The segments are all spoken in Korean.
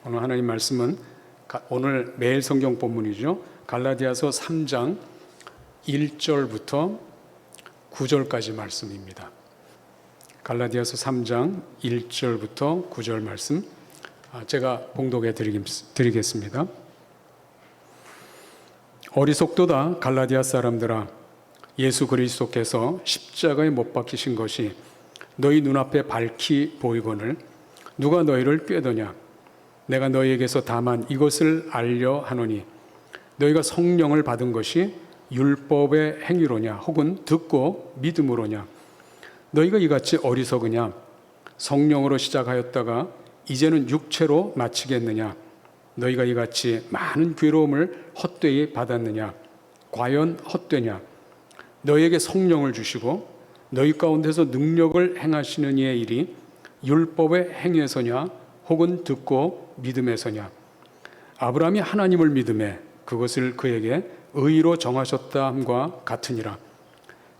오늘 하나님 말씀은 오늘 매일 성경 본문이죠. 갈라디아서 3장 1절부터 9절까지 말씀입니다. 갈라디아서 3장 1절부터 9절 말씀 제가 봉독해 드리겠습니다. 어리석도다 갈라디아 사람들아, 예수 그리스도께서 십자가에 못 박히신 것이 너희 눈앞에 밝히 보이거늘 누가 너희를 꾀더냐? 내가 너희에게서 다만 이것을 알려 하노니 너희가 성령을 받은 것이 율법의 행위로냐 혹은 듣고 믿음으로냐? 너희가 이같이 어리석으냐? 성령으로 시작하였다가 이제는 육체로 마치겠느냐? 너희가 이같이 많은 괴로움을 헛되이 받았느냐? 과연 헛되냐? 너희에게 성령을 주시고 너희 가운데서 능력을 행하시는 이의 일이 율법의 행위에서냐 혹은 듣고 믿음에서냐? 아브라함이 하나님을 믿음에 그것을 그에게 의로 정하셨다 함과 같으니라.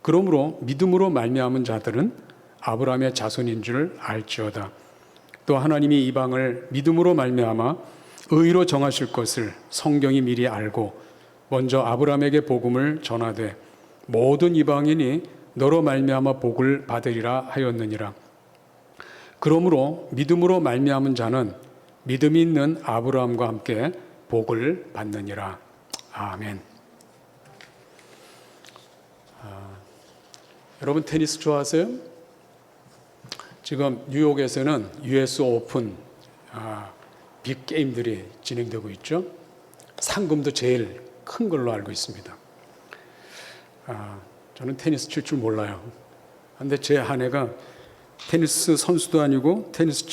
그러므로 믿음으로 말미암은 자들은 아브라함의 자손인 줄 알지어다. 또 하나님이 이방을 믿음으로 말미암아 의로 정하실 것을 성경이 미리 알고 먼저 아브라함에게 복음을 전하되 모든 이방인이 너로 말미암아 복을 받으리라 하였느니라. 그러므로 믿음으로 말미암은 자는 믿음이 있는 아브라함과 함께 복을 받느니라. 아멘. 여러분 테니스 좋아하세요? 지금 뉴욕에서는 US 오픈 빅게임들이 진행되고 있죠. 상금도 제일 큰 걸로 알고 있습니다. 저는 테니스 칠 줄 몰라요. 그런데 제 아내가 테니스 선수도 아니고 테니스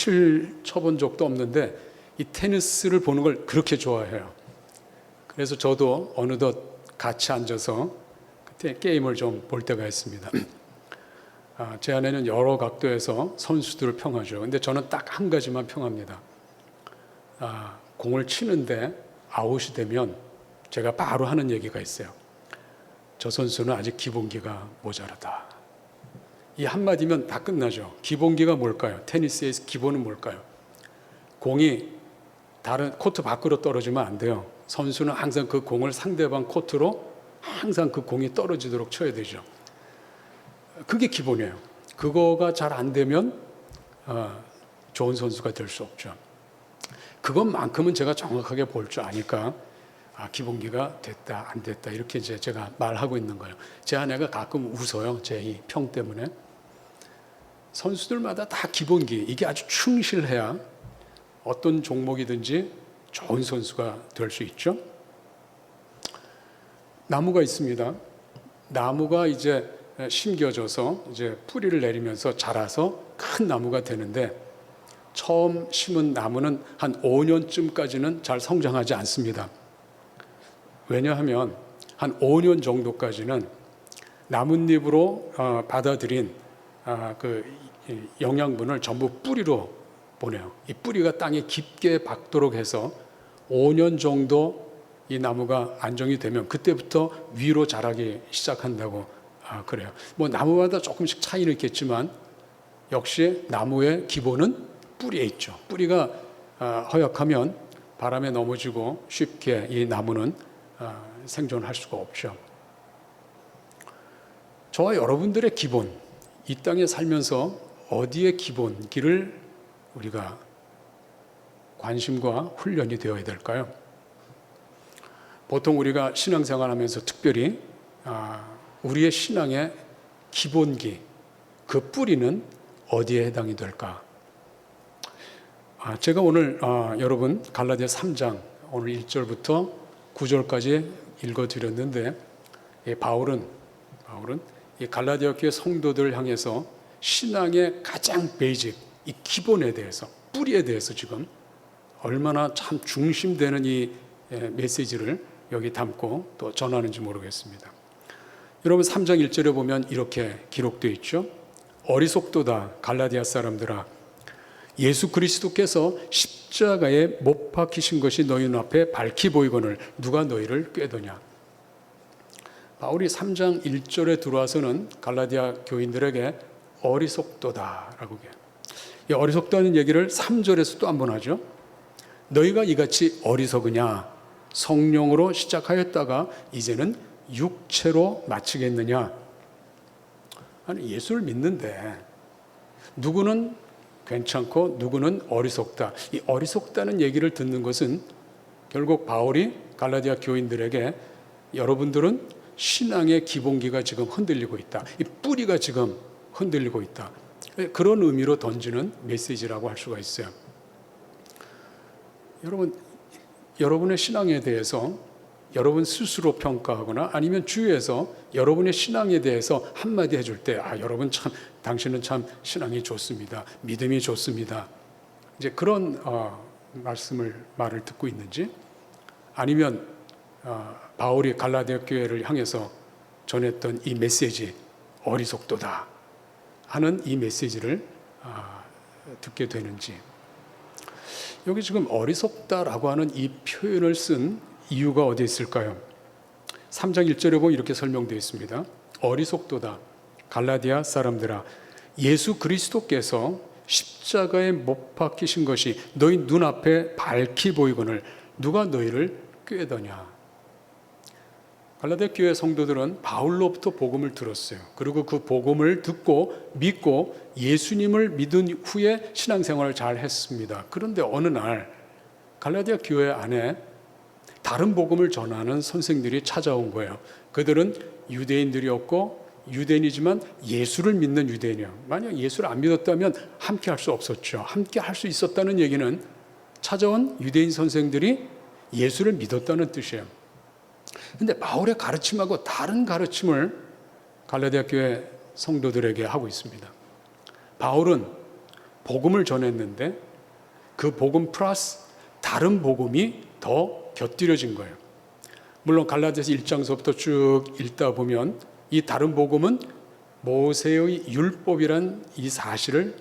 쳐본 적도 없는데 이 테니스를 보는 걸 그렇게 좋아해요. 그래서 저도 어느덧 같이 앉아서 그때 게임을 좀 볼 때가 있습니다. 제 아내는 여러 각도에서 선수들을 평하죠. 근데 저는 딱 한 가지만 평합니다. 공을 치는데 아웃이 되면 제가 바로 하는 얘기가 있어요. 저 선수는 아직 기본기가 모자라다. 이 한마디면 다 끝나죠. 기본기가 뭘까요? 테니스의 기본은 뭘까요? 공이 다른 코트 밖으로 떨어지면 안 돼요. 선수는 항상 그 공을 상대방 코트로 항상 그 공이 떨어지도록 쳐야 되죠. 그게 기본이에요. 그거가 잘 안 되면 좋은 선수가 될 수 없죠. 그것만큼은 제가 정확하게 볼 줄 아니까 기본기가 됐다 안 됐다 이렇게 이제 제가 말하고 있는 거예요. 제 아내가 가끔 웃어요. 제 이 평 때문에. 선수들마다 다 기본기 이게 아주 충실해야 어떤 종목이든지 좋은 선수가 될 수 있죠. 나무가 있습니다. 나무가 이제 심겨져서 이제 뿌리를 내리면서 자라서 큰 나무가 되는데 처음 심은 나무는 한 5년쯤까지는 잘 성장하지 않습니다. 왜냐하면 한 5년 정도까지는 나뭇잎으로 받아들인 그 영양분을 전부 뿌리로 보내요. 이 뿌리가 땅에 깊게 박도록 해서 5년 정도 이 나무가 안정이 되면 그때부터 위로 자라기 시작한다고 그래요. 뭐 나무마다 조금씩 차이는 있겠지만 역시 나무의 기본은 뿌리에 있죠. 뿌리가 허약하면 바람에 넘어지고 쉽게 이 나무는 생존할 수가 없죠. 저와 여러분들의 기본, 이 땅에 살면서 어디에 기본기를 우리가 관심과 훈련이 되어야 될까요? 보통 우리가 신앙생활하면서 특별히 우리의 신앙의 기본기, 그 뿌리는 어디에 해당이 될까? 제가 오늘 여러분 갈라디아 3장 오늘 1절부터 9절까지 읽어드렸는데 바울은 이 갈라디아 교회 성도들을 향해서 신앙의 가장 베이직, 이 기본에 대해서, 뿌리에 대해서 지금 얼마나 참 중심되는 이 메시지를 여기 담고 또 전하는지 모르겠습니다. 여러분 3장 1절에 보면 이렇게 기록되어 있죠. 어리석도다 갈라디아 사람들아, 예수 그리스도께서 십자가에 못 박히신 것이 너희 눈앞에 밝히 보이거늘 누가 너희를 꾀더냐. 바울이 3장 1절에 들어와서는 갈라디아 교인들에게 어리석도다라고 해요. 이 어리석다는 얘기를 3절에서 또 한 번 하죠. 너희가 이같이 어리석으냐? 성령으로 시작하였다가 이제는 육체로 마치겠느냐? 아니, 예수를 믿는데 누구는 괜찮고 누구는 어리석다. 이 어리석다는 얘기를 듣는 것은 결국 바울이 갈라디아 교인들에게 여러분들은 신앙의 기본기가 지금 흔들리고 있다. 이 뿌리가 지금 흔들리고 있다. 그런 의미로 던지는 메시지라고 할 수가 있어요. 여러분의 신앙에 대해서 여러분 스스로 평가하거나 아니면 주위에서 여러분의 신앙에 대해서 한마디 해줄 때, 여러분 참, 당신은 참 신앙이 좋습니다. 믿음이 좋습니다. 이제 그런 말을 듣고 있는지, 아니면 바울이 갈라디아 교회를 향해서 전했던 이 메시지, 어리석도다 하는 이 메시지를 듣게 되는지. 여기 지금 어리석다라고 하는 이 표현을 쓴 이유가 어디에 있을까요? 3장 1절에 보면 이렇게 설명되어 있습니다. 어리석도다 갈라디아 사람들아, 예수 그리스도께서 십자가에 못 박히신 것이 너희 눈앞에 밝히 보이거늘 누가 너희를 꾀더냐. 갈라디아 교회 성도들은 바울로부터 복음을 들었어요. 그리고 그 복음을 듣고 믿고 예수님을 믿은 후에 신앙생활을 잘 했습니다. 그런데 어느 날 갈라디아 교회 안에 다른 복음을 전하는 선생들이 찾아온 거예요. 그들은 유대인들이었고 유대인이지만 예수를 믿는 유대인이에요. 만약 예수를 안 믿었다면 함께 할 수 없었죠. 함께 할 수 있었다는 얘기는 찾아온 유대인 선생들이 예수를 믿었다는 뜻이에요. 근데 바울의 가르침하고 다른 가르침을 갈라디아 교회 성도들에게 하고 있습니다. 바울은 복음을 전했는데 그 복음 플러스 다른 복음이 더 곁들여진 거예요. 물론 갈라디아서 1장서부터 쭉 읽다 보면 이 다른 복음은 모세의 율법이란 이 사실을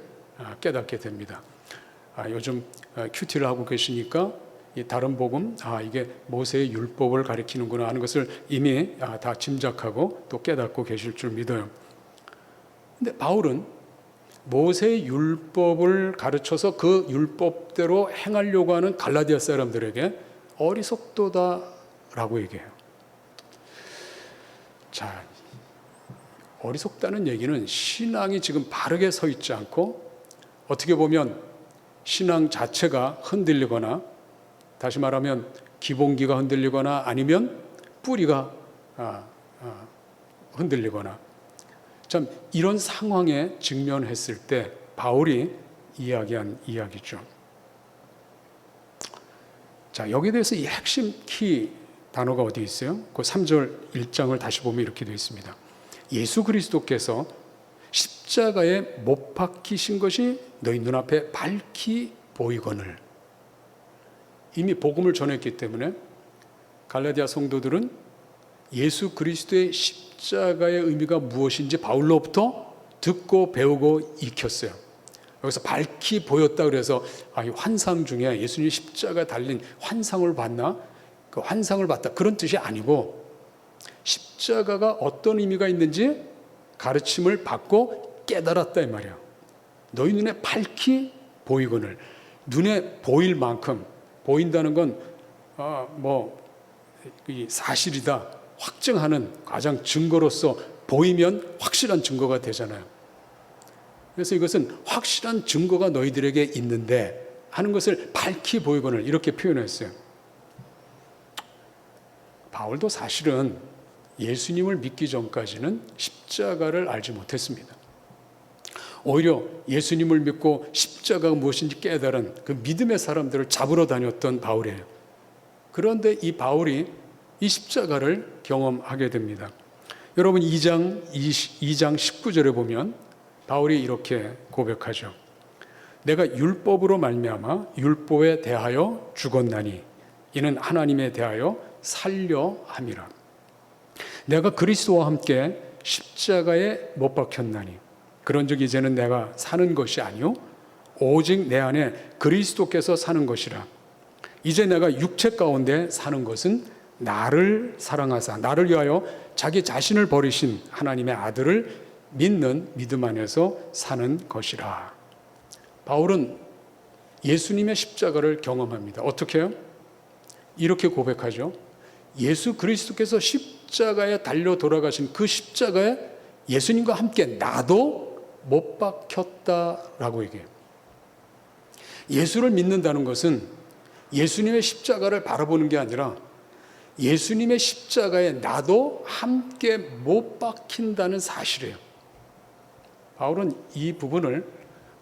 깨닫게 됩니다. 요즘 큐티를 하고 계시니까 이 다른 복음, 이게 모세의 율법을 가리키는구나 하는 것을 이미 다 짐작하고 또 깨닫고 계실 줄 믿어요. 근데 바울은 모세의 율법을 가르쳐서 그 율법대로 행하려고 하는 갈라디아 사람들에게 어리석도다라고 얘기해요. 자, 어리석다는 얘기는 신앙이 지금 바르게 서 있지 않고 어떻게 보면 신앙 자체가 흔들리거나, 다시 말하면 기본기가 흔들리거나 아니면 뿌리가 흔들리거나, 참 이런 상황에 직면했을 때 바울이 이야기한 이야기죠. 자, 여기에 대해서 이 핵심 키 단어가 어디 있어요? 그 3절 1장을 다시 보면 이렇게 되어 있습니다. 예수 그리스도께서 십자가에 못 박히신 것이 너희 눈앞에 밝히 보이거늘. 이미 복음을 전했기 때문에 갈라디아 성도들은 예수 그리스도의 십자가의 의미가 무엇인지 바울로부터 듣고 배우고 익혔어요. 여기서 밝히 보였다 그래서 이 환상 중에 예수님이 십자가 달린 환상을 봤나? 그 환상을 봤다 그런 뜻이 아니고 십자가가 어떤 의미가 있는지 가르침을 받고 깨달았다 이 말이에요. 너희 눈에 밝히 보이거늘. 눈에 보일 만큼, 보인다는 건 사실이다 확증하는 가장 증거로서 보이면 확실한 증거가 되잖아요. 그래서 이것은 확실한 증거가 너희들에게 있는데 하는 것을 밝히 보이거늘 이렇게 표현했어요. 바울도 사실은 예수님을 믿기 전까지는 십자가를 알지 못했습니다. 오히려 예수님을 믿고 십자가가 무엇인지 깨달은 그 믿음의 사람들을 잡으러 다녔던 바울이에요. 그런데 이 바울이 이 십자가를 경험하게 됩니다. 여러분 2장 19절에 보면 바울이 이렇게 고백하죠. 내가 율법으로 말미암아 율법에 대하여 죽었나니 이는 하나님에 대하여 살려 함이라. 내가 그리스도와 함께 십자가에 못 박혔나니 그런즉 이제는 내가 사는 것이 아니요 오직 내 안에 그리스도께서 사는 것이라. 이제 내가 육체 가운데 사는 것은 나를 사랑하사 나를 위하여 자기 자신을 버리신 하나님의 아들을 믿는 믿음 안에서 사는 것이라. 바울은 예수님의 십자가를 경험합니다. 어떻게 해요? 이렇게 고백하죠. 예수 그리스도께서 십자가에 달려 돌아가신 그 십자가에 예수님과 함께 나도 못 박혔다라고 얘기해요. 예수를 믿는다는 것은 예수님의 십자가를 바라보는 게 아니라 예수님의 십자가에 나도 함께 못 박힌다는 사실이에요. 바울은 이 부분을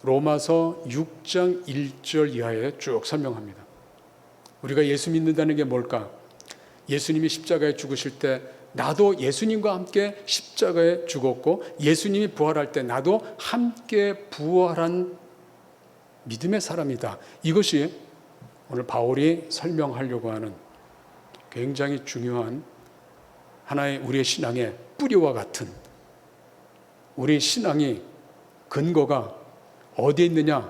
로마서 6장 1절 이하에 쭉 설명합니다. 우리가 예수 믿는다는 게 뭘까? 예수님이 십자가에 죽으실 때 나도 예수님과 함께 십자가에 죽었고 예수님이 부활할 때 나도 함께 부활한 믿음의 사람이다. 이것이 오늘 바울이 설명하려고 하는 굉장히 중요한 하나의 우리의 신앙의 뿌리와 같은, 우리 신앙이 근거가 어디에 있느냐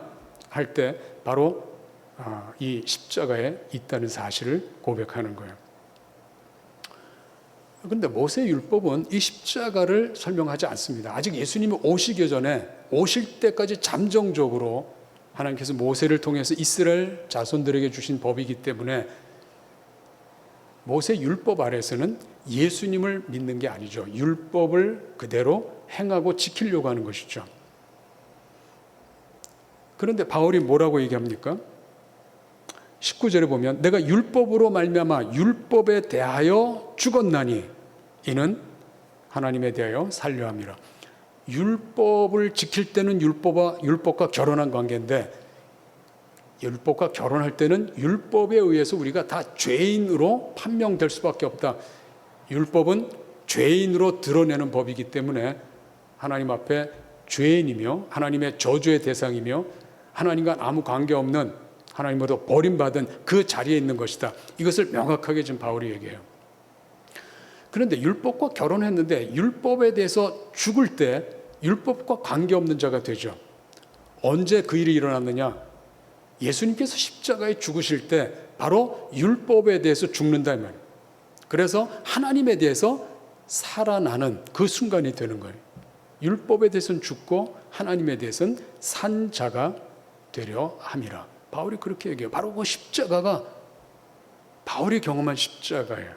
할 때 바로 이 십자가에 있다는 사실을 고백하는 거예요. 그런데 모세율법은 이 십자가를 설명하지 않습니다. 아직 예수님이 오시기 전에, 오실 때까지 잠정적으로 하나님께서 모세를 통해서 이스라엘 자손들에게 주신 법이기 때문에 모세율법 아래에서는 예수님을 믿는 게 아니죠. 율법을 그대로 행하고 지키려고 하는 것이죠. 그런데 바울이 뭐라고 얘기합니까? 19절에 보면 내가 율법으로 말미암아 율법에 대하여 죽었나니 이는 하나님에 대하여 살려 함이라. 율법을 지킬 때는 율법과 결혼한 관계인데 율법과 결혼할 때는 율법에 의해서 우리가 다 죄인으로 판명될 수밖에 없다. 율법은 죄인으로 드러내는 법이기 때문에 하나님 앞에 죄인이며 하나님의 저주의 대상이며 하나님과 아무 관계없는, 하나님으로부터 버림받은 그 자리에 있는 것이다. 이것을 명확하게 지금 바울이 얘기해요. 그런데 율법과 결혼했는데 율법에 대해서 죽을 때 율법과 관계없는 자가 되죠. 언제 그 일이 일어났느냐? 예수님께서 십자가에 죽으실 때 바로 율법에 대해서 죽는다 이 말이에요. 그래서 하나님에 대해서 살아나는 그 순간이 되는 거예요. 율법에 대해서는 죽고 하나님에 대해서는 산 자가 되려 함이라. 바울이 그렇게 얘기해요. 바로 그 십자가가 바울이 경험한 십자가예요.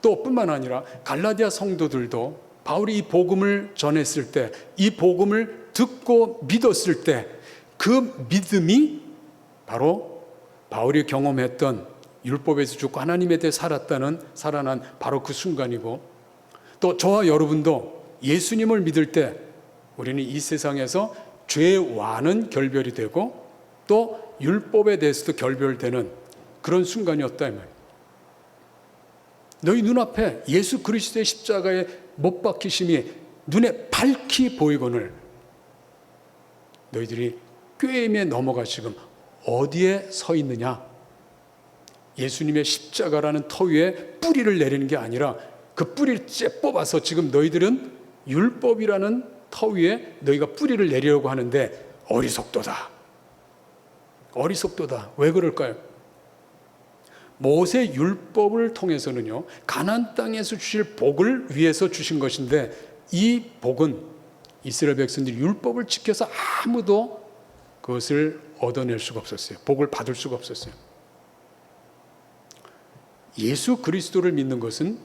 또 뿐만 아니라 갈라디아 성도들도 바울이 이 복음을 전했을 때, 이 복음을 듣고 믿었을 때 그 믿음이 바로 바울이 경험했던 율법에서 죽고 하나님에 대해 살아난 바로 그 순간이고, 또 저와 여러분도 예수님을 믿을 때 우리는 이 세상에서 죄와는 결별이 되고 또 율법에 대해서도 결별되는 그런 순간이었다 이 말이에요. 너희 눈앞에 예수 그리스도의 십자가에 못 박히심이 눈에 밝히 보이거늘 너희들이 꾀임에 넘어가 지금 어디에 서 있느냐? 예수님의 십자가라는 터 위에 뿌리를 내리는 게 아니라 그 뿌리를 째 뽑아서 지금 너희들은 율법이라는 터 위에 너희가 뿌리를 내리려고 하는데 어리석도다. 어리석도다. 왜 그럴까요? 모세 율법을 통해서는요, 가나안 땅에서 주실 복을 위해서 주신 것인데 이 복은 이스라엘 백성들이 율법을 지켜서 아무도 그것을 얻어낼 수가 없었어요. 복을 받을 수가 없었어요. 예수 그리스도를 믿는 것은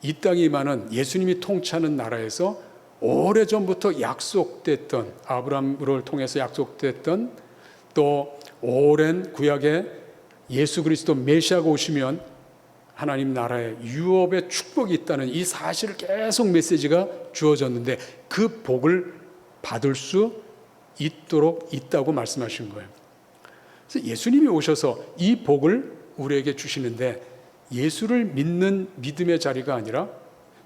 이 땅에 임하는 예수님이 통치하는 나라에서 오래전부터 약속됐던, 아브라함을 통해서 약속됐던, 또 오랜 구약에 예수 그리스도 메시아가 오시면 하나님 나라의 유업의 축복이 있다는 이 사실을 계속 메시지가 주어졌는데 그 복을 받을 수 있도록 있다고 말씀하신 거예요. 그래서 예수님이 오셔서 이 복을 우리에게 주시는데 예수를 믿는 믿음의 자리가 아니라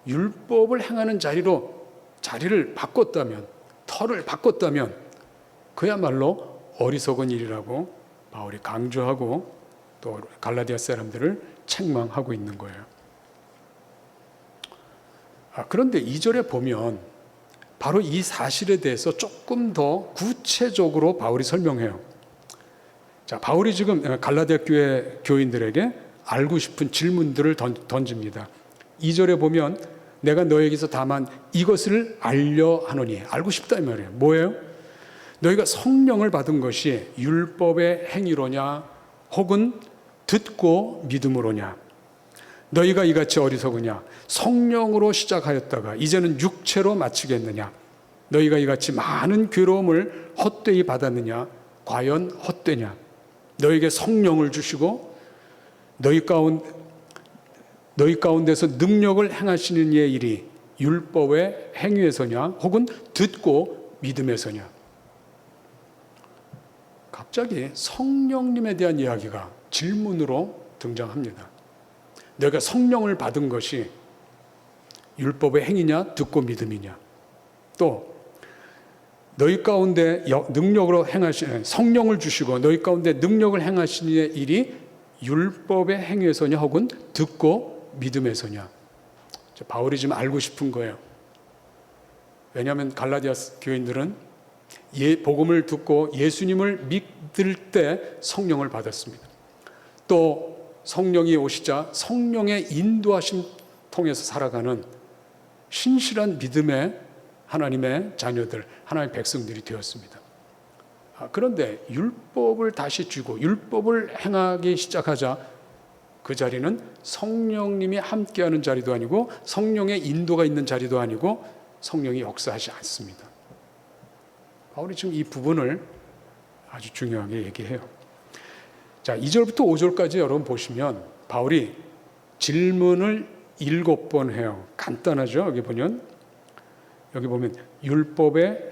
율법을 행하는 자리를 바꿨다면, 터를 바꿨다면 그야말로 어리석은 일이라고 바울이 강조하고 또 갈라디아 사람들을 책망하고 있는 거예요. 그런데 2절에 보면 바로 이 사실에 대해서 조금 더 구체적으로 바울이 설명해요. 자, 바울이 지금 갈라디아 교회 교인들에게 알고 싶은 질문들을 던집니다. 2절에 보면 내가 너에게서 다만 이것을 알려 하노니, 알고 싶다 이 말이에요. 뭐예요? 너희가 성령을 받은 것이 율법의 행위로냐 혹은 듣고 믿음으로냐. 너희가 이같이 어리석으냐. 성령으로 시작하였다가 이제는 육체로 마치겠느냐. 너희가 이같이 많은 괴로움을 헛되이 받았느냐. 과연 헛되냐. 너희에게 성령을 주시고 너희 가운데서 능력을 행하시는 이의 일이 율법의 행위에서냐 혹은 듣고 믿음에서냐. 갑자기 성령님에 대한 이야기가 질문으로 등장합니다. 너희가 성령을 받은 것이 율법의 행위냐 듣고 믿음이냐. 또 너희 가운데 능력으로 행하시는 성령을 주시고 너희 가운데 능력을 행하시는 일이 율법의 행위에서냐 혹은 듣고 믿음에서냐. 바울이 좀 알고 싶은 거예요. 왜냐하면 갈라디아 교인들은 복음을 듣고 예수님을 믿을 때 성령을 받았습니다. 또 성령이 오시자 성령의 인도하심 통해서 살아가는 신실한 믿음의 하나님의 자녀들, 하나님의 백성들이 되었습니다. 그런데 율법을 다시 쥐고 율법을 행하기 시작하자 그 자리는 성령님이 함께하는 자리도 아니고 성령의 인도가 있는 자리도 아니고 성령이 역사하지 않습니다. 바울이 지금 이 부분을 아주 중요하게 얘기해요. 자, 2절부터 5절까지 여러분 보시면 바울이 질문을 7번 해요. 간단하죠? 여기 보면 율법의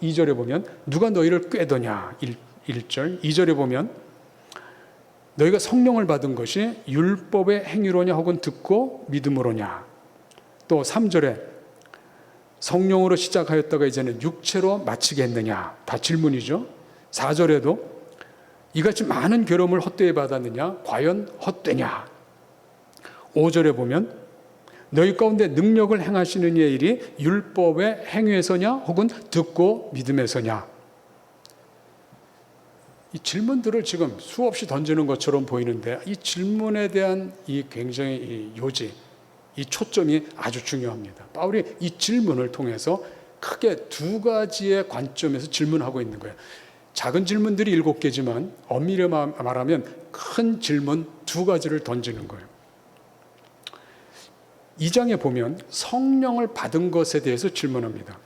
2절에 보면 누가 너희를 꾀더냐 1절, 2절에 보면 너희가 성령을 받은 것이 율법의 행위로냐 혹은 듣고 믿음으로냐. 또 3절에 성령으로 시작하였다가 이제는 육체로 마치겠느냐. 다 질문이죠. 4절에도 이같이 많은 괴로움을 헛되이 받았느냐. 과연 헛되냐. 5절에 보면 너희 가운데 능력을 행하시는 이의 일이 율법의 행위에서냐 혹은 듣고 믿음에서냐. 이 질문들을 지금 수없이 던지는 것처럼 보이는데 이 질문에 대한 이 굉장히 이 요지, 이 초점이 아주 중요합니다. 바울이 이 질문을 통해서 크게 두 가지의 관점에서 질문하고 있는 거예요. 작은 질문들이 7개지만 엄밀히 말하면 큰 질문 2가지를 던지는 거예요. 2장에 보면 성령을 받은 것에 대해서 질문합니다.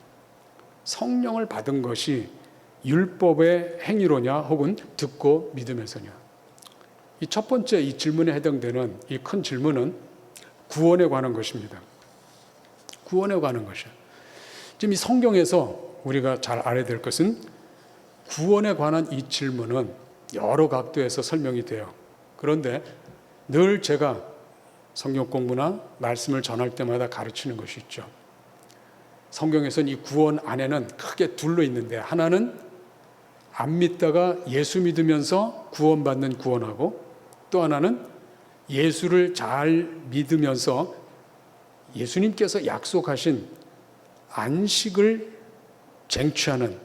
성령을 받은 것이 율법의 행위로냐 혹은 듣고 믿음에서냐. 이 첫 번째 이 질문에 해당되는 이 큰 질문은 구원에 관한 것입니다. 구원에 관한 것이에요. 지금 이 성경에서 우리가 잘 알아야 될 것은 구원에 관한 이 질문은 여러 각도에서 설명이 돼요. 그런데 늘 제가 성경 공부나 말씀을 전할 때마다 가르치는 것이 있죠. 성경에서는 이 구원 안에는 크게 둘로 있는데 하나는 안 믿다가 예수 믿으면서 구원받는 구원하고 또 하나는 예수를 잘 믿으면서 예수님께서 약속하신 안식을 쟁취하는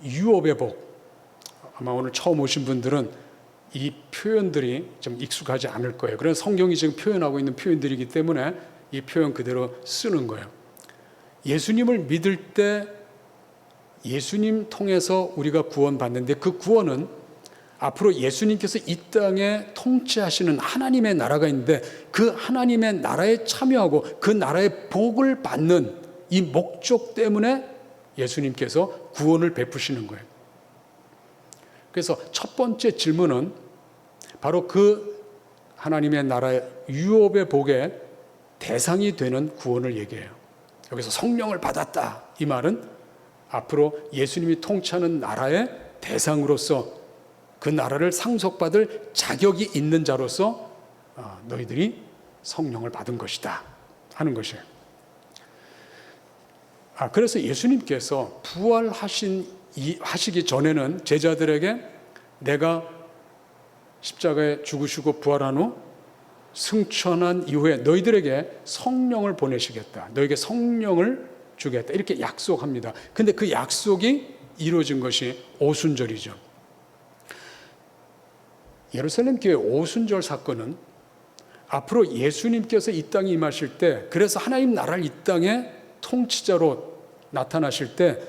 유업의 복. 아마 오늘 처음 오신 분들은 이 표현들이 좀 익숙하지 않을 거예요. 그래서 성경이 지금 표현하고 있는 표현들이기 때문에 이 표현 그대로 쓰는 거예요. 예수님을 믿을 때 예수님 통해서 우리가 구원받는데 그 구원은 앞으로 예수님께서 이 땅에 통치하시는 하나님의 나라가 있는데 그 하나님의 나라에 참여하고 그 나라의 복을 받는 이 목적 때문에 예수님께서 구원을 베푸시는 거예요. 그래서 첫 번째 질문은 바로 그 하나님의 나라의 유업의 복의 대상이 되는 구원을 얘기해요. 여기서 성령을 받았다. 이 말은 앞으로 예수님이 통치하는 나라의 대상으로서 그 나라를 상속받을 자격이 있는 자로서 너희들이 성령을 받은 것이다 하는 것이에요. 그래서 예수님께서 부활하시기 전에는 제자들에게 내가 십자가에 죽으시고 부활한 후 승천한 이후에 너희들에게 성령을 보내시겠다. 너에게 성령을 주겠다. 이렇게 약속합니다. 근데 그 약속이 이루어진 것이 오순절이죠. 예루살렘 교회 오순절 사건은 앞으로 예수님께서 이 땅에 임하실 때, 그래서 하나님 나라를 이 땅에 통치자로 나타나실 때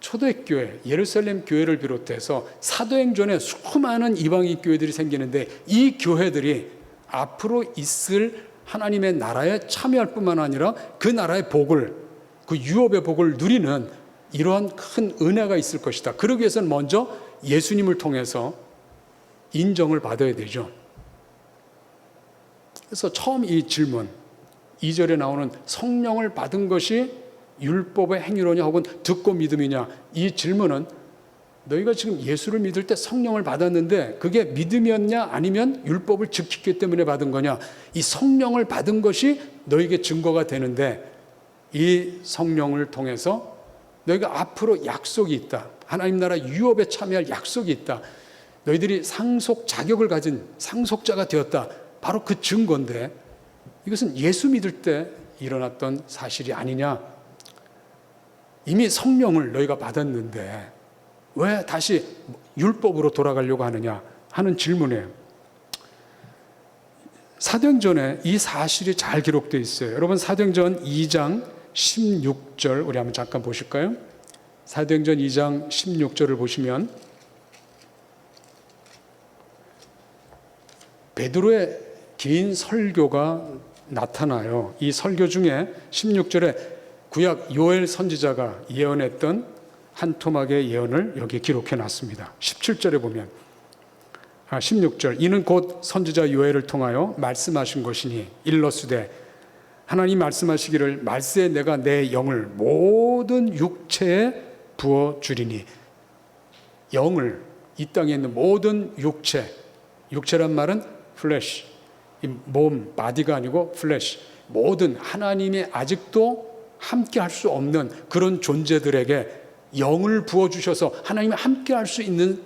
초대교회, 예루살렘 교회를 비롯해서 사도행전에 수많은 이방인 교회들이 생기는데 이 교회들이 앞으로 있을 하나님의 나라에 참여할 뿐만 아니라 그 나라의 복을, 그 유업의 복을 누리는 이러한 큰 은혜가 있을 것이다. 그러기 위해서는 먼저 예수님을 통해서 인정을 받아야 되죠. 그래서 처음 이 질문, 2절에 나오는 성령을 받은 것이 율법의 행위로냐 혹은 듣고 믿음이냐, 이 질문은 너희가 지금 예수를 믿을 때 성령을 받았는데 그게 믿음이었냐 아니면 율법을 지켰기 때문에 받은 거냐, 이 성령을 받은 것이 너에게 증거가 되는데 이 성령을 통해서 너희가 앞으로 약속이 있다. 하나님 나라 유업에 참여할 약속이 있다. 너희들이 상속 자격을 가진 상속자가 되었다. 바로 그 증거인데 이것은 예수 믿을 때 일어났던 사실이 아니냐. 이미 성령을 너희가 받았는데 왜 다시 율법으로 돌아가려고 하느냐 하는 질문이에요. 사도행전에 이 사실이 잘 기록되어 있어요. 여러분 사도행전 2장 16절 우리 한번 잠깐 보실까요? 사도행전 2장 16절을 보시면 베드로의 긴 설교가 나타나요. 이 설교 중에 16절에 구약 요엘 선지자가 예언했던 한 토막의 예언을 여기 기록해 놨습니다. 17절에 보면 16절 이는 곧 선지자 요엘을 통하여 말씀하신 것이니 일러스되 하나님 말씀하시기를 말세에 내가 내 영을 모든 육체에 부어주리니. 영을, 이 땅에 있는 모든 육체, 육체란 말은 플래시, 몸, 바디가 아니고 플래시, 모든 하나님이 아직도 함께 할 수 없는 그런 존재들에게 영을 부어주셔서 하나님이 함께 할 수 있는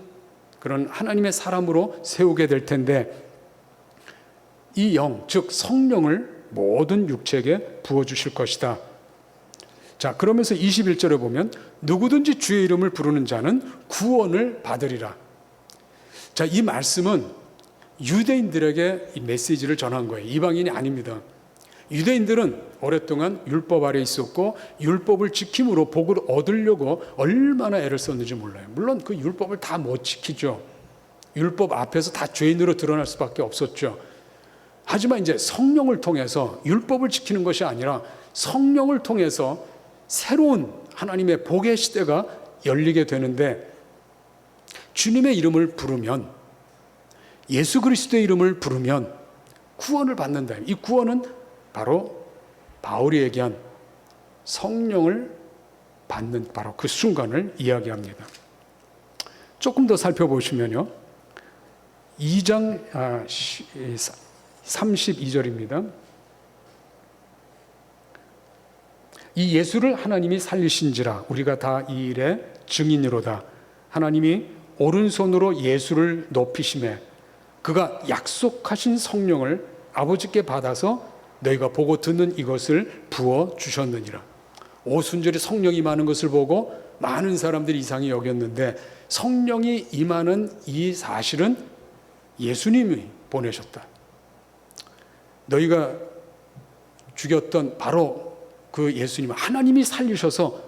그런 하나님의 사람으로 세우게 될 텐데 이 영, 즉 성령을 모든 육체에게 부어주실 것이다. 자, 그러면서 21절에 보면 누구든지 주의 이름을 부르는 자는 구원을 받으리라. 자, 이 말씀은 유대인들에게 이 메시지를 전한 거예요. 이방인이 아닙니다. 유대인들은 오랫동안 율법 아래 있었고 율법을 지킴으로 복을 얻으려고 얼마나 애를 썼는지 몰라요. 물론 그 율법을 다 못 지키죠. 율법 앞에서 다 죄인으로 드러날 수밖에 없었죠. 하지만 이제 성령을 통해서 율법을 지키는 것이 아니라 성령을 통해서 새로운 하나님의 복의 시대가 열리게 되는데 주님의 이름을 부르면, 예수 그리스도의 이름을 부르면 구원을 받는다. 이 구원은 바로 바울이 얘기한 성령을 받는 바로 그 순간을 이야기합니다. 조금 더 살펴보시면요. 2장 32절입니다. 이 예수를 하나님이 살리신지라 우리가 다 이 일의 증인이로다. 하나님이 오른손으로 예수를 높이심에 그가 약속하신 성령을 아버지께 받아서 너희가 보고 듣는 이것을 부어주셨느니라. 오순절에 성령이 임하는 것을 보고 많은 사람들이 이상히 여겼는데 성령이 임하는 이 사실은 예수님이 보내셨다. 너희가 죽였던 바로 그 예수님, 하나님이 살리셔서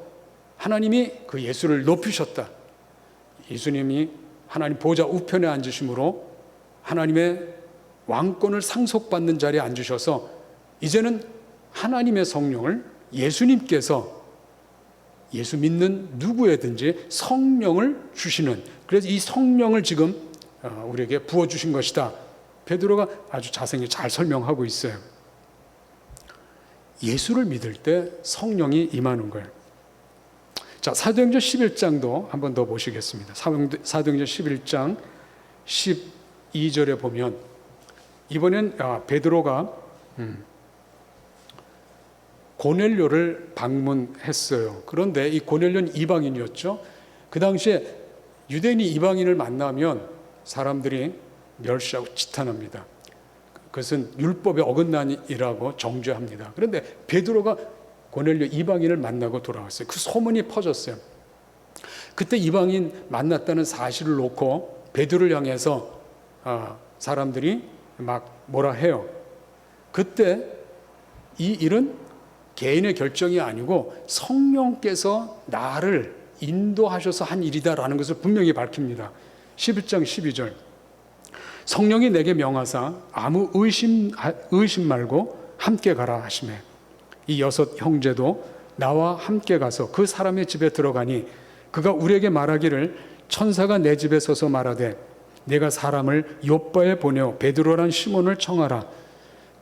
하나님이 그 예수를 높이셨다. 예수님이 하나님 보좌 우편에 앉으심으로 하나님의 왕권을 상속받는 자리에 앉으셔서 이제는 하나님의 성령을 예수님께서 예수 믿는 누구에든지 성령을 주시는, 그래서 이 성령을 지금 우리에게 부어주신 것이다. 베드로가 아주 자세히 잘 설명하고 있어요. 예수를 믿을 때 성령이 임하는 거예요. 자, 사도행전 11장도 한 번 더 보시겠습니다. 사도행전 11장 12절에 보면 이번엔 베드로가 고넬료를 방문했어요. 그런데 이 고넬료는 이방인이었죠. 그 당시에 유대인이 이방인을 만나면 사람들이 멸시하고 지탄합니다. 그것은 율법에 어긋난이라고 정죄합니다. 그런데 베드로가 고넬료 이방인을 만나고 돌아왔어요. 그 소문이 퍼졌어요. 그때 이방인 만났다는 사실을 놓고 베드로를 향해서 사람들이 막 뭐라 해요. 그때 이 일은 개인의 결정이 아니고 성령께서 나를 인도하셔서 한 일이다라는 것을 분명히 밝힙니다. 11장 12절. 성령이 내게 명하사 아무 의심 말고 함께 가라 하시매 이 6 형제도 나와 함께 가서 그 사람의 집에 들어가니 그가 우리에게 말하기를 천사가 내 집에 서서 말하되 내가 사람을 요빠에 보내어 베드로란 시몬을 청하라.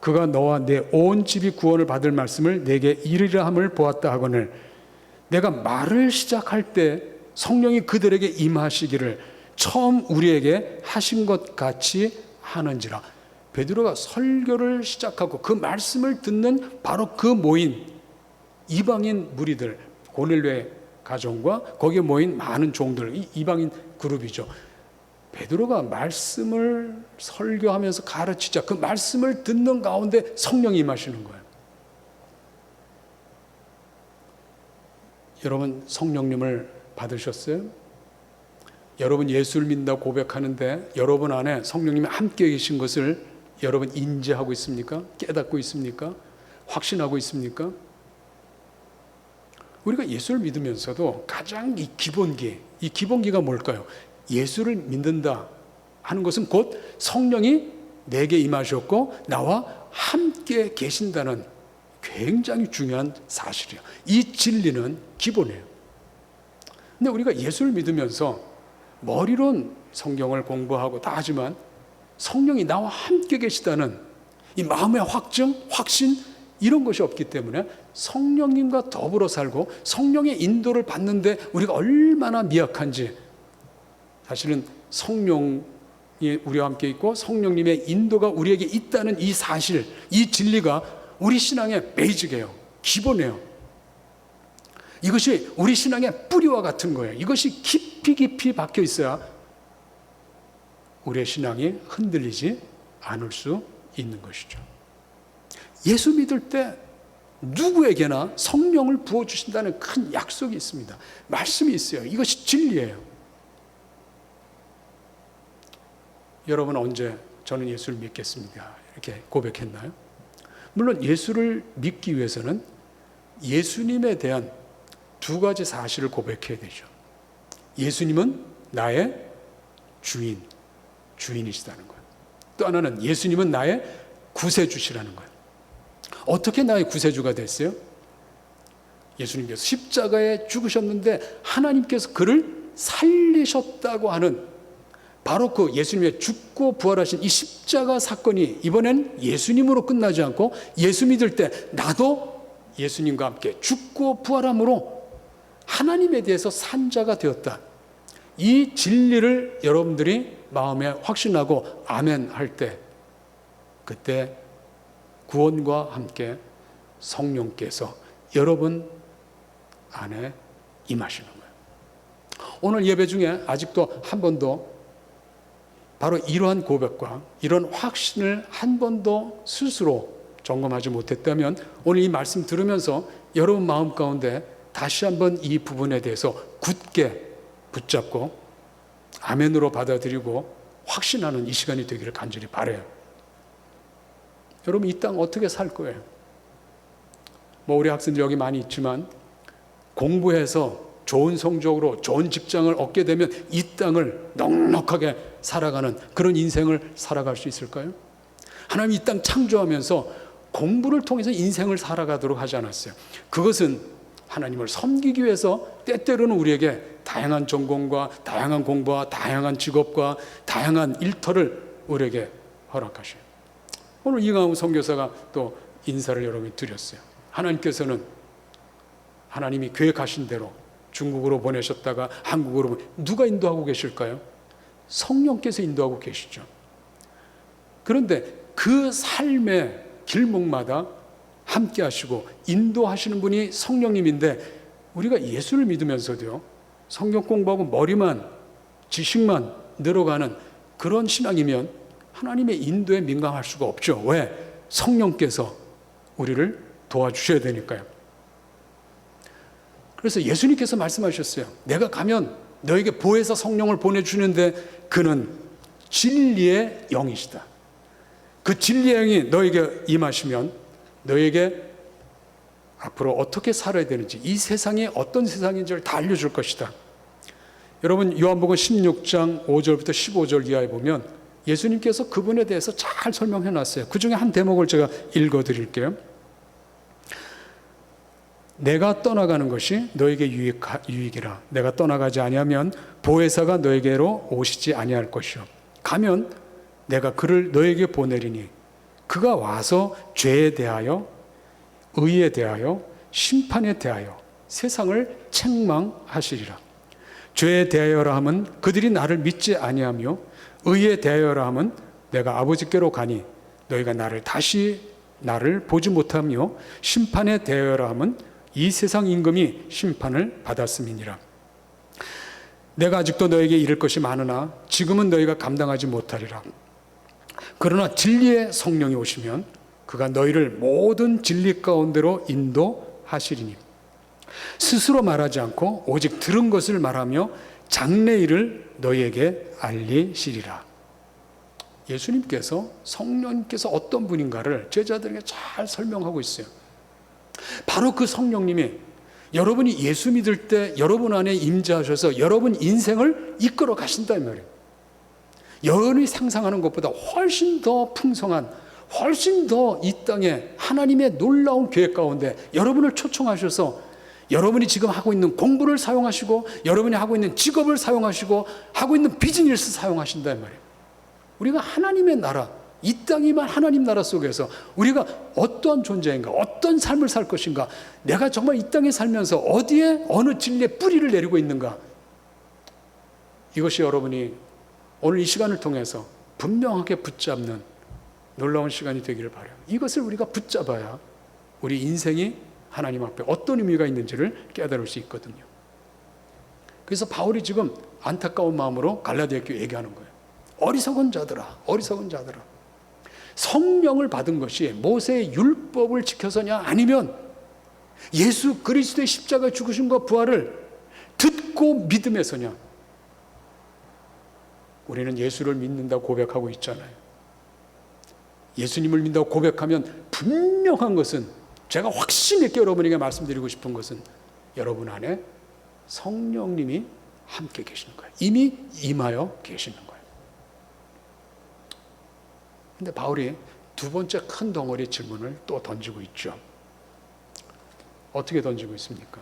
그가 너와 내 온 집이 구원을 받을 말씀을 내게 이르리라 함을 보았다 하거늘 내가 말을 시작할 때 성령이 그들에게 임하시기를 처음 우리에게 하신 것 같이 하는지라. 베드로가 설교를 시작하고 그 말씀을 듣는 바로 그 모인 이방인 무리들, 고넬료의 가정과 거기에 모인 많은 종들, 이 이방인 그룹이죠. 베드로가 말씀을 설교하면서 가르치자 그 말씀을 듣는 가운데 성령이 임하시는 거예요. 여러분 성령님을 받으셨어요? 여러분 예수를 믿는다고 고백하는데 여러분 안에 성령님이 함께 계신 것을 여러분 인지하고 있습니까? 깨닫고 있습니까? 확신하고 있습니까? 우리가 예수를 믿으면서도 가장 이 기본기가 뭘까요? 예수를 믿는다 하는 것은 곧 성령이 내게 임하셨고 나와 함께 계신다는 굉장히 중요한 사실이에요. 이 진리는 기본이에요. 근데 우리가 예수를 믿으면서 머리론 성경을 공부하고 다 하지만 성령이 나와 함께 계시다는 이 마음의 확신 이런 것이 없기 때문에 성령님과 더불어 살고 성령의 인도를 받는데 우리가 얼마나 미약한지, 사실은 성령이 우리와 함께 있고 성령님의 인도가 우리에게 있다는 이 사실, 이 진리가 우리 신앙의 베이직이에요. 기본이에요. 이것이 우리 신앙의 뿌리와 같은 거예요. 이것이 깊이 박혀 있어야 우리의 신앙이 흔들리지 않을 수 있는 것이죠. 예수 믿을 때 누구에게나 성령을 부어주신다는 큰 약속이 있습니다. 말씀이 있어요. 이것이 진리예요. 여러분 언제 저는 예수를 믿겠습니다 이렇게 고백했나요? 물론 예수를 믿기 위해서는 예수님에 대한 2가지 사실을 고백해야 되죠. 예수님은 나의 주인이시다는 거예요. 또 하나는 예수님은 나의 구세주시라는 거예요. 어떻게 나의 구세주가 됐어요? 예수님께서 십자가에 죽으셨는데 하나님께서 그를 살리셨다고 하는 바로 그 예수님의 죽고 부활하신 이 십자가 사건이 이번엔 예수님으로 끝나지 않고 예수 믿을 때 나도 예수님과 함께 죽고 부활함으로 하나님에 대해서 산 자가 되었다. 이 진리를 여러분들이 마음에 확신하고 아멘 할 때 그때 구원과 함께 성령께서 여러분 안에 임하시는 거예요. 오늘 예배 중에 아직도 한 번도 바로 이러한 고백과 이런 확신을 한 번도 스스로 점검하지 못했다면 오늘 이 말씀 들으면서 여러분 마음 가운데 다시 한번 이 부분에 대해서 굳게 붙잡고 아멘으로 받아들이고 확신하는 이 시간이 되기를 간절히 바라요. 여러분 이 땅 어떻게 살 거예요? 우리 학생들 여기 많이 있지만 공부해서 좋은 성적으로 좋은 직장을 얻게 되면 이 땅을 넉넉하게 살아가는 그런 인생을 살아갈 수 있을까요? 하나님 이 땅 창조하면서 공부를 통해서 인생을 살아가도록 하지 않았어요. 그것은 하나님을 섬기기 위해서 때때로는 우리에게 다양한 전공과 다양한 공부와 다양한 직업과 다양한 일터를 우리에게 허락하셔요. 오늘 이강우 선교사가 또 인사를 여러분이 드렸어요. 하나님께서는 하나님이 계획하신 대로 중국으로 보내셨다가 한국으로 누가 인도하고 계실까요? 성령께서 인도하고 계시죠. 그런데 그 삶의 길목마다 함께 하시고 인도하시는 분이 성령님인데 우리가 예수를 믿으면서도요 성경 공부하고 머리만 지식만 늘어가는 그런 신앙이면 하나님의 인도에 민감할 수가 없죠. 왜? 성령께서 우리를 도와주셔야 되니까요. 그래서 예수님께서 말씀하셨어요. 내가 가면 너에게 보혜사 성령을 보내주는데 그는 진리의 영이시다. 그 진리의 영이 너에게 임하시면 너에게 앞으로 어떻게 살아야 되는지, 이 세상이 어떤 세상인지를 다 알려줄 것이다. 여러분, 요한복음 16장 5절부터 15절 이하에 보면 예수님께서 그분에 대해서 잘 설명해 놨어요. 그 중에 한 대목을 제가 읽어 드릴게요. 내가 떠나가는 것이 너에게 유익이라. 내가 떠나가지 아니하면 보혜사가 너에게로 오시지 아니할 것이요. 가면 내가 그를 너에게 보내리니 그가 와서 죄에 대하여 의에 대하여 심판에 대하여 세상을 책망하시리라. 죄에 대하여라 하면 그들이 나를 믿지 아니하며 의에 대하여라 하면 내가 아버지께로 가니 너희가 나를 보지 못하며 심판에 대하여라 하면 이 세상 임금이 심판을 받았음이니라. 내가 아직도 너에게 이를 것이 많으나 지금은 너희가 감당하지 못하리라. 그러나 진리의 성령이 오시면 그가 너희를 모든 진리 가운데로 인도하시리니 스스로 말하지 않고 오직 들은 것을 말하며 장래일을 너희에게 알리시리라. 예수님께서, 성령님께서 어떤 분인가를 제자들에게 잘 설명하고 있어요. 바로 그 성령님이 여러분이 예수 믿을 때 여러분 안에 임재하셔서 여러분 인생을 이끌어 가신다 이 말이에요. 여러분이 상상하는 것보다 훨씬 더 풍성한, 훨씬 더 이 땅에 하나님의 놀라운 계획 가운데 여러분을 초청하셔서 여러분이 지금 하고 있는 공부를 사용하시고 여러분이 하고 있는 직업을 사용하시고 하고 있는 비즈니스 사용하신다 이 말이에요. 우리가 하나님의 나라, 이 땅이만 하나님 나라 속에서 우리가 어떠한 존재인가, 어떤 삶을 살 것인가, 내가 정말 이 땅에 살면서 어디에 어느 진리의 뿌리를 내리고 있는가, 이것이 여러분이 오늘 이 시간을 통해서 분명하게 붙잡는 놀라운 시간이 되기를 바라요. 이것을 우리가 붙잡아야 우리 인생이 하나님 앞에 어떤 의미가 있는지를 깨달을 수 있거든요. 그래서 바울이 지금 안타까운 마음으로 갈라디아 교회에 얘기하는 거예요. 어리석은 자들아, 어리석은 자들아. 성령을 받은 것이 모세의 율법을 지켜서냐, 아니면 예수 그리스도의 십자가 죽으심과 부활을 듣고 믿음에서냐. 우리는 예수를 믿는다고 고백하고 있잖아요. 예수님을 믿는다고 고백하면 분명한 것은, 제가 확신 있게 여러분에게 말씀드리고 싶은 것은 여러분 안에 성령님이 함께 계시는 거예요. 이미 임하여 계시는 거예요. 근데 바울이 두 번째 큰 덩어리 질문을 또 던지고 있죠. 어떻게 던지고 있습니까?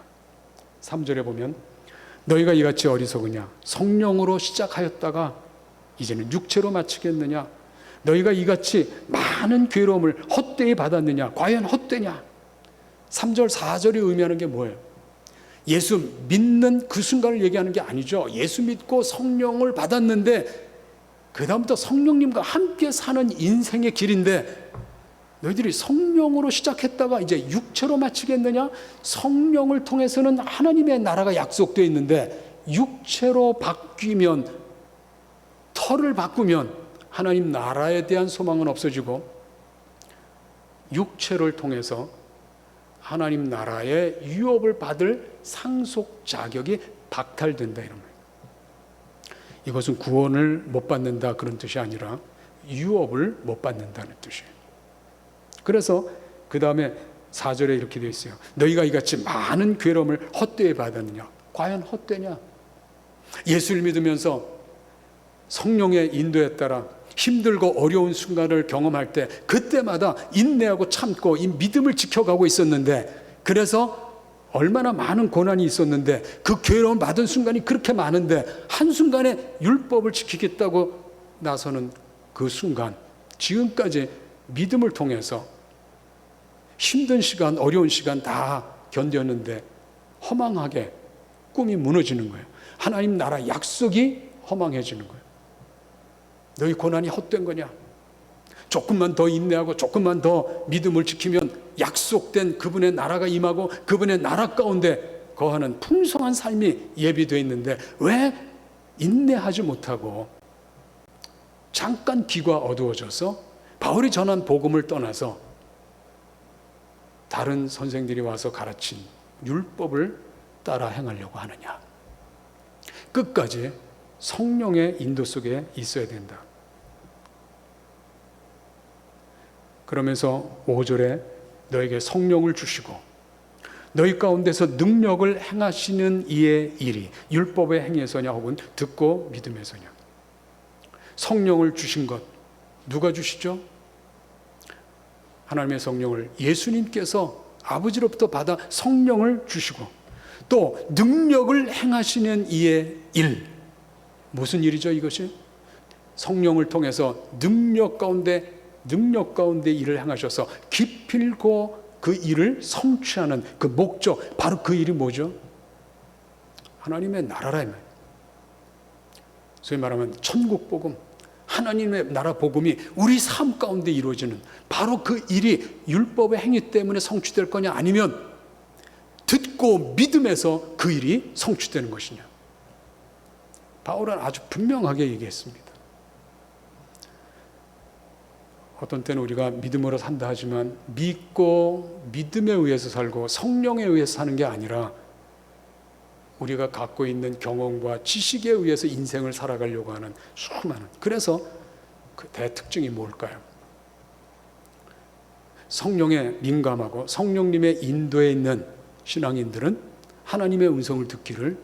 3절에 보면 너희가 이같이 어리석으냐, 성령으로 시작하였다가 이제는 육체로 마치겠느냐, 너희가 이같이 많은 괴로움을 헛되이 받았느냐, 과연 헛되냐. 3절 4절이 의미하는 게 뭐예요? 예수 믿는 그 순간을 얘기하는 게 아니죠. 예수 믿고 성령을 받았는데 그 다음부터 성령님과 함께 사는 인생의 길인데, 너희들이 성령으로 시작했다가 이제 육체로 마치겠느냐? 성령을 통해서는 하나님의 나라가 약속되어 있는데 육체로 바뀌면, 터를 바꾸면 하나님 나라에 대한 소망은 없어지고 육체를 통해서 하나님 나라의 유업을 받을 상속 자격이 박탈된다 이런 말이에요. 이것은 구원을 못 받는다 그런 뜻이 아니라 유업을 못 받는다는 뜻이에요. 그래서 그 다음에 4절에 이렇게 되어 있어요. 너희가 이같이 많은 괴로움을 헛되이 받았느냐. 과연 헛되냐? 예수를 믿으면서 성령의 인도에 따라 힘들고 어려운 순간을 경험할 때 그때마다 인내하고 참고 이 믿음을 지켜가고 있었는데, 그래서 얼마나 많은 고난이 있었는데 그 괴로움 받은 순간이 그렇게 많은데 한순간에 율법을 지키겠다고 나서는 그 순간, 지금까지 믿음을 통해서 힘든 시간, 어려운 시간 다 견뎠는데 허망하게 꿈이 무너지는 거예요. 하나님 나라 약속이 허망해지는 거예요. 너희 고난이 헛된 거냐? 조금만 더 인내하고 조금만 더 믿음을 지키면 약속된 그분의 나라가 임하고 그분의 나라 가운데 거하는 풍성한 삶이 예비되어 있는데 왜 인내하지 못하고 잠깐 귀가 어두워져서 바울이 전한 복음을 떠나서 다른 선생들이 와서 가르친 율법을 따라 행하려고 하느냐? 끝까지 성령의 인도 속에 있어야 된다. 그러면서 5절에 너에게 성령을 주시고 너희 가운데서 능력을 행하시는 이의 일이 율법의 행위에서냐 혹은 듣고 믿음에서냐. 성령을 주신 것 누가 주시죠? 하나님의 성령을 예수님께서 아버지로부터 받아 성령을 주시고, 또 능력을 행하시는 이의 일. 무슨 일이죠 이것이? 성령을 통해서 능력 가운데 일을 행하셔서 기필코 그 일을 성취하는 그 목적, 바로 그 일이 뭐죠? 하나님의 나라라. 소위 말하면 천국 복음, 하나님의 나라 복음이 우리 삶 가운데 이루어지는 바로 그 일이 율법의 행위 때문에 성취될 거냐, 아니면 듣고 믿음에서 그 일이 성취되는 것이냐. 바울은 아주 분명하게 얘기했습니다. 어떤 때는 우리가 믿음으로 산다 하지만 믿고 믿음에 의해서 살고 성령에 의해서 사는 게 아니라 우리가 갖고 있는 경험과 지식에 의해서 인생을 살아가려고 하는 수많은, 그래서 그 대특징이 뭘까요? 성령에 민감하고 성령님의 인도에 있는 신앙인들은 하나님의 음성을 듣기를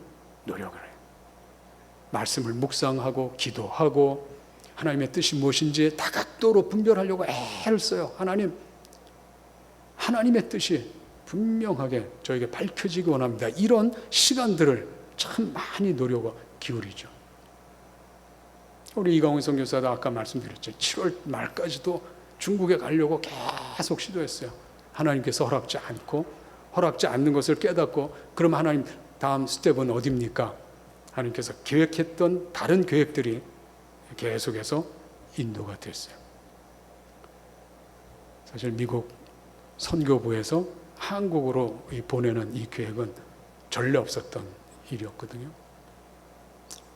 노력을 해요. 말씀을 묵상하고 기도하고 하나님의 뜻이 무엇인지 다각도로 분별하려고 애를 써요. 하나님의 뜻이 분명하게 저에게 밝혀지기 원합니다. 이런 시간들을 참 많이 노력을 기울이죠. 우리 이강훈 선교사도 아까 말씀드렸죠. 7월 말까지도 중국에 가려고 계속 시도했어요. 하나님께서 허락지 않는 것을 깨닫고, 그럼 하나님 다음 스텝은 어디입니까? 하나님께서 계획했던 다른 계획들이 계속해서 인도가 됐어요. 사실 미국 선교부에서 한국으로 보내는 이 계획은 전례 없었던 일이었거든요.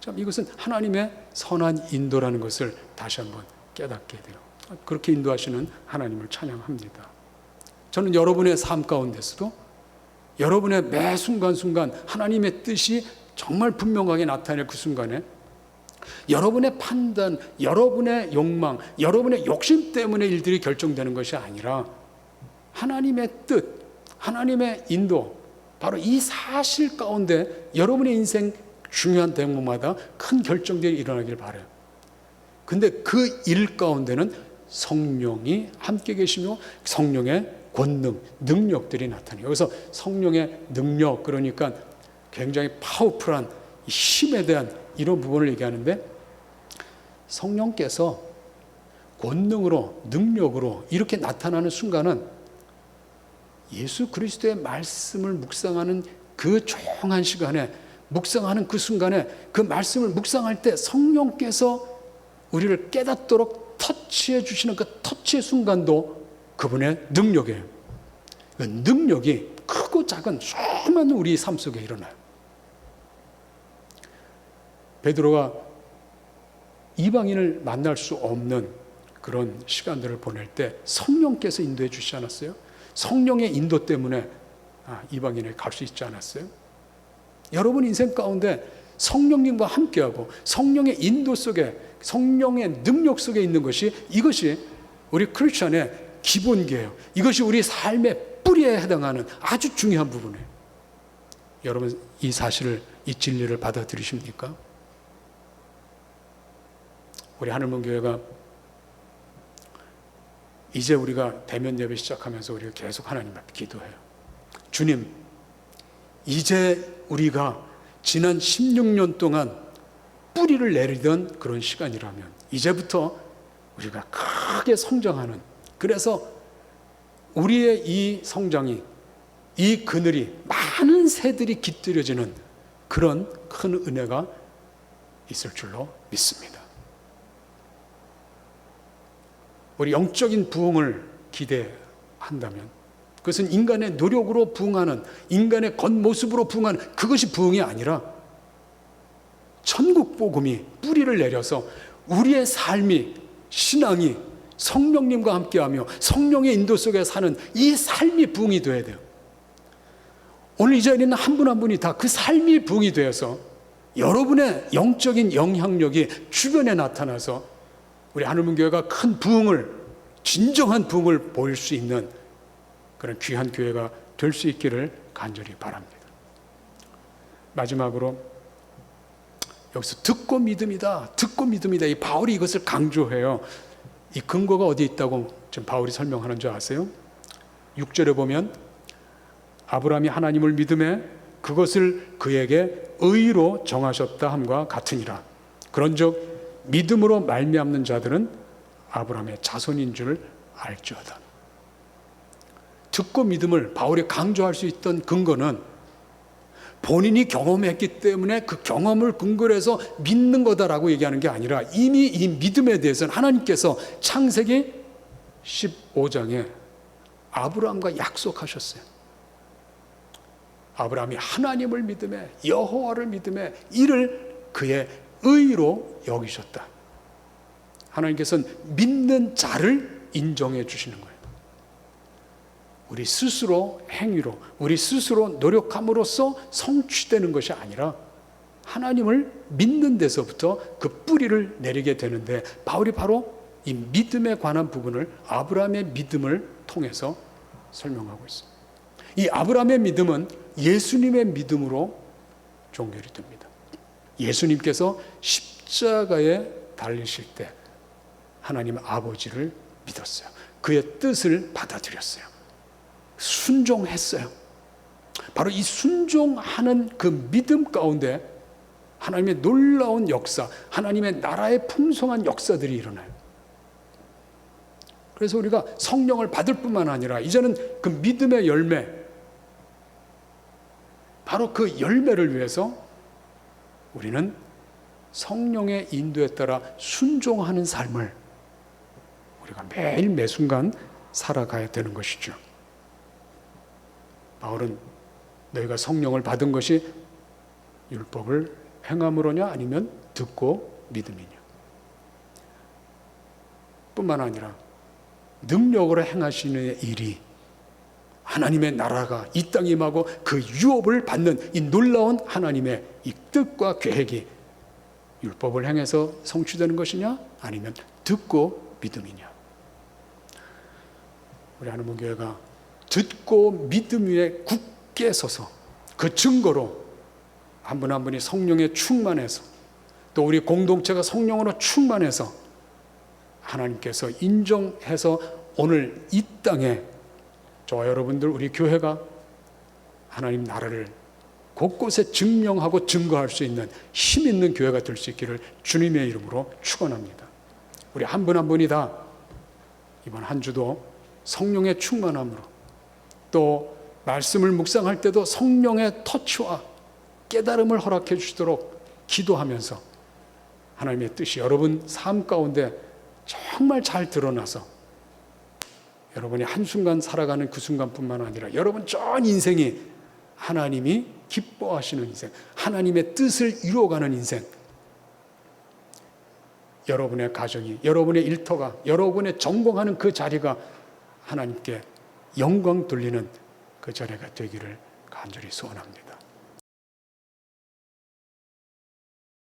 참 이것은 하나님의 선한 인도라는 것을 다시 한번 깨닫게 돼요. 그렇게 인도하시는 하나님을 찬양합니다. 저는 여러분의 삶 가운데서도 여러분의 매 순간순간 하나님의 뜻이 정말 분명하게 나타날 그 순간에 여러분의 판단, 여러분의 욕망, 여러분의 욕심 때문에 일들이 결정되는 것이 아니라 하나님의 뜻, 하나님의 인도, 바로 이 사실 가운데 여러분의 인생 중요한 대목마다 큰 결정들이 일어나길 바라요. 근데 그 일 가운데는 성령이 함께 계시며 성령의 권능, 능력들이 나타나요. 여기서 성령의 능력, 그러니까 굉장히 파워풀한 힘에 대한 이런 부분을 얘기하는데, 성령께서 권능으로, 능력으로 이렇게 나타나는 순간은 예수 그리스도의 말씀을 묵상하는 그 조용한 시간에, 묵상하는 그 순간에, 그 말씀을 묵상할 때 성령께서 우리를 깨닫도록 터치해 주시는 그 터치의 순간도 그분의 능력이에요. 그 능력이 크고 작은 수많은 우리 삶 속에 일어나요. 베드로가 이방인을 만날 수 없는 그런 시간들을 보낼 때 성령께서 인도해 주시지 않았어요? 성령의 인도 때문에 이방인에 갈 수 있지 않았어요? 여러분 인생 가운데 성령님과 함께하고 성령의 인도 속에, 성령의 능력 속에 있는 것이, 이것이 우리 크리스천의 기본기예요. 이것이 우리 삶의 뿌리에 해당하는 아주 중요한 부분이에요. 여러분 이 사실을, 이 진리를 받아들이십니까? 우리 하늘문교회가 이제 우리가 대면 예배 시작하면서 우리가 계속 하나님 앞에 기도해요. 주님, 이제 우리가 지난 16년 동안 뿌리를 내리던 그런 시간이라면 이제부터 우리가 크게 성장하는, 그래서 우리의 이 성장이, 이 그늘이 많은 새들이 깃들여지는 그런 큰 은혜가 있을 줄로 믿습니다. 우리 영적인 부흥을 기대한다면 그것은 인간의 노력으로 부흥하는, 인간의 겉모습으로 부흥하는 그것이 부흥이 아니라 천국 복음이 뿌리를 내려서 우리의 삶이, 신앙이 성령님과 함께하며 성령의 인도 속에 사는 이 삶이 부흥이 되어야 돼요. 오늘 이 자리에 있는 한 분 한 분이 다 그 삶이 부흥이 되어서 여러분의 영적인 영향력이 주변에 나타나서 우리 하늘문교회가 큰 부흥을, 진정한 부흥을 보일 수 있는 그런 귀한 교회가 될 수 있기를 간절히 바랍니다. 마지막으로 여기서 듣고 믿음이다, 듣고 믿음이다. 이 바울이 이것을 강조해요. 이 근거가 어디 있다고 지금 바울이 설명하는 줄 아세요? 6절에 보면 아브라함이 하나님을 믿음에 그것을 그에게 의로 정하셨다 함과 같으니라. 그런즉 믿음으로 말미암는 자들은 아브라함의 자손인 줄 알지어다. 듣고 믿음을 바울이 강조할 수 있던 근거는 본인이 경험했기 때문에 그 경험을 근거로 해서 믿는 거다라고 얘기하는 게 아니라 이미 이 믿음에 대해서는 하나님께서 창세기 15장에 아브라함과 약속하셨어요. 아브라함이 하나님을 믿음에, 여호와를 믿음에 이를 그의 의로 여기셨다. 하나님께서는 믿는 자를 인정해 주시는 거예요. 우리 스스로 행위로, 우리 스스로 노력함으로써 성취되는 것이 아니라 하나님을 믿는 데서부터 그 뿌리를 내리게 되는데, 바울이 바로 이 믿음에 관한 부분을 아브라함의 믿음을 통해서 설명하고 있습니다. 이 아브라함의 믿음은 예수님의 믿음으로 종결이 됩니다. 예수님께서 십자가에 달리실 때 하나님 아버지를 믿었어요. 그의 뜻을 받아들였어요. 순종했어요. 바로 이 순종하는 그 믿음 가운데 하나님의 놀라운 역사, 하나님의 나라의 풍성한 역사들이 일어나요. 그래서 우리가 성령을 받을 뿐만 아니라 이제는 그 믿음의 열매, 바로 그 열매를 위해서 우리는 성령의 인도에 따라 순종하는 삶을 우리가 매일 매순간 살아가야 되는 것이죠. 바울은 너희가 성령을 받은 것이 율법을 행함으로냐 아니면 듣고 믿음이냐, 뿐만 아니라 능력으로 행하시는 일이 하나님의 나라가 이 땅에 임하고 그 유업을 받는 이 놀라운 하나님의 이 뜻과 계획이 율법을 행해서 성취되는 것이냐 아니면 듣고 믿음이냐. 우리 하나님교회가 듣고 믿음 위에 굳게 서서 그 증거로 한 분 한 분이 성령에 충만해서, 또 우리 공동체가 성령으로 충만해서 하나님께서 인정해서 오늘 이 땅에 저와 여러분들, 우리 교회가 하나님 나라를 곳곳에 증명하고 증거할 수 있는 힘 있는 교회가 될 수 있기를 주님의 이름으로 축원합니다. 우리 한 분 한 분이 다 이번 한 주도 성령의 충만함으로, 또 말씀을 묵상할 때도 성령의 터치와 깨달음을 허락해 주시도록 기도하면서 하나님의 뜻이 여러분 삶 가운데 정말 잘 드러나서 여러분이 한순간 살아가는 그 순간뿐만 아니라 여러분 전 인생이 하나님이 기뻐하시는 인생, 하나님의 뜻을 이루어가는 인생, 여러분의 가정이, 여러분의 일터가, 여러분의 전공하는 그 자리가 하나님께 영광 돌리는 그 자리가 되기를 간절히 소원합니다.